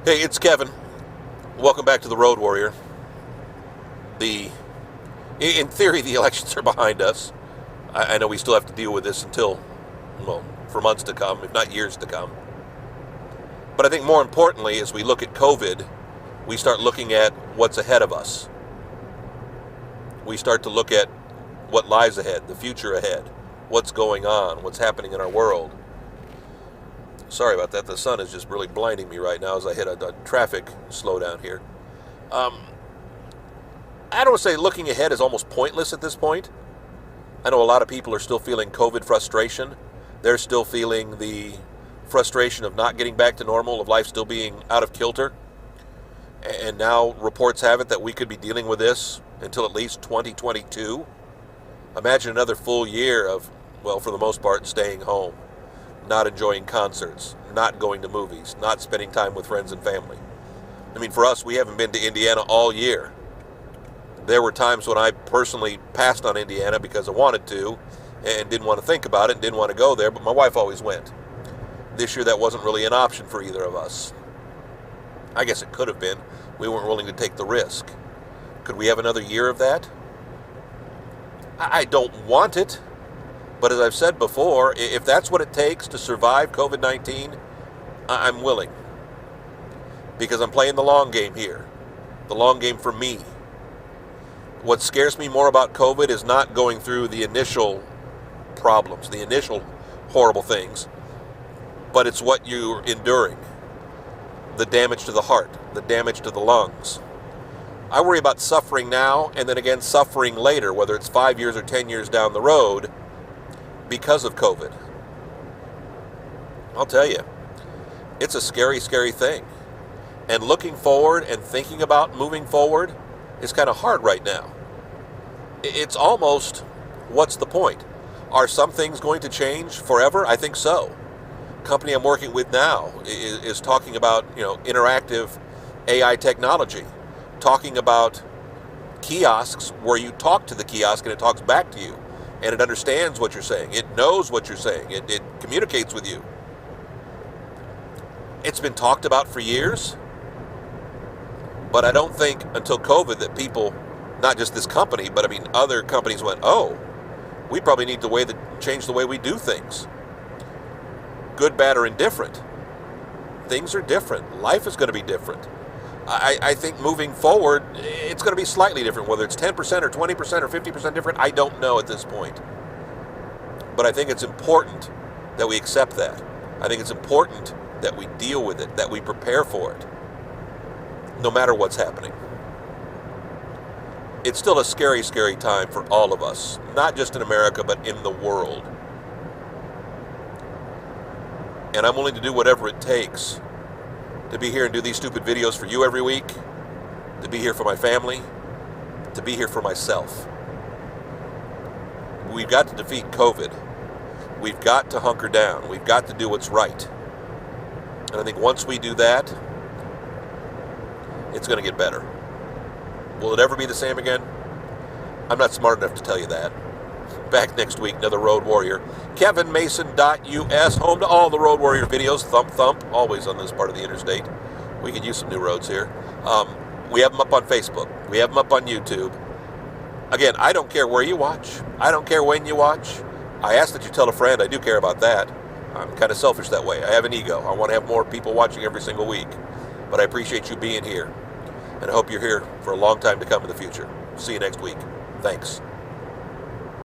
Hey, it's Kevin. Welcome back to the Road Warrior. In theory, the elections are behind us. I know we still have to deal with this until, well, for months to come, if not years to come. But I think more importantly, as we look at COVID, we start looking at what's ahead of us. We start to look at what lies ahead, the future ahead, what's going on, what's happening in our world. Sorry about that. The sun is just really blinding me right now as I hit a traffic slowdown here. I don't say looking ahead is almost pointless at this point. I know a lot of people are still feeling COVID frustration. They're still feeling the frustration of not getting back to normal, of life still being out of kilter. And now reports have it that we could be dealing with this until at least 2022. Imagine another full year of, well, for the most part, staying home, not enjoying concerts, not going to movies, not spending time with friends and family. I mean, for us, we haven't been to Indiana all year. There were times when I personally passed on Indiana because I wanted to and didn't want to think about it and didn't want to go there, but my wife always went. This year, that wasn't really an option for either of us. I guess it could have been. We weren't willing to take the risk. Could we have another year of that? I don't want it. But as I've said before, if that's what it takes to survive COVID-19, I'm willing. Because I'm playing the long game here. The long game for me. What scares me more about COVID is not going through the initial problems, the initial horrible things, but it's what you're enduring. The damage to the heart, the damage to the lungs. I worry about suffering now and then again suffering later, whether it's 5 years or 10 years down the road, because of COVID. I'll tell you, it's a scary, scary thing. And looking forward and thinking about moving forward is kind of hard right now. It's almost, what's the point? Are some things going to change forever? I think so. The company I'm working with now is talking about, interactive AI technology, talking about kiosks where you talk to the kiosk and it talks back to you. And it understands what you're saying. It knows what you're saying. It communicates with you. It's been talked about for years. But I don't think until COVID that people, not just this company, but other companies went, oh, we probably need to change the way we do things. Good, bad, or indifferent. Things are different. Life is going to be different. I think moving forward, it's going to be slightly different. Whether it's 10% or 20% or 50% different, I don't know at this point. But I think it's important that we accept that. I think it's important that we deal with it, that we prepare for it, no matter what's happening. It's still a scary, scary time for all of us, not just in America, but in the world. And I'm willing to do whatever it takes to be here and do these stupid videos for you every week, to be here for my family, to be here for myself. We've got to defeat COVID. We've got to hunker down. We've got to do what's right. And I think once we do that, it's going to get better. Will it ever be the same again? I'm not smart enough to tell you that. Back next week, another Road Warrior. KevinMason.us, home to all the Road Warrior videos. Thump, thump, always on this part of the interstate. We could use some new roads here. We have them up on Facebook. We have them up on YouTube. Again, I don't care where you watch. I don't care when you watch. I ask that you tell a friend. I do care about that. I'm kind of selfish that way. I have an ego. I want to have more people watching every single week. But I appreciate you being here. And I hope you're here for a long time to come in the future. See you next week. Thanks.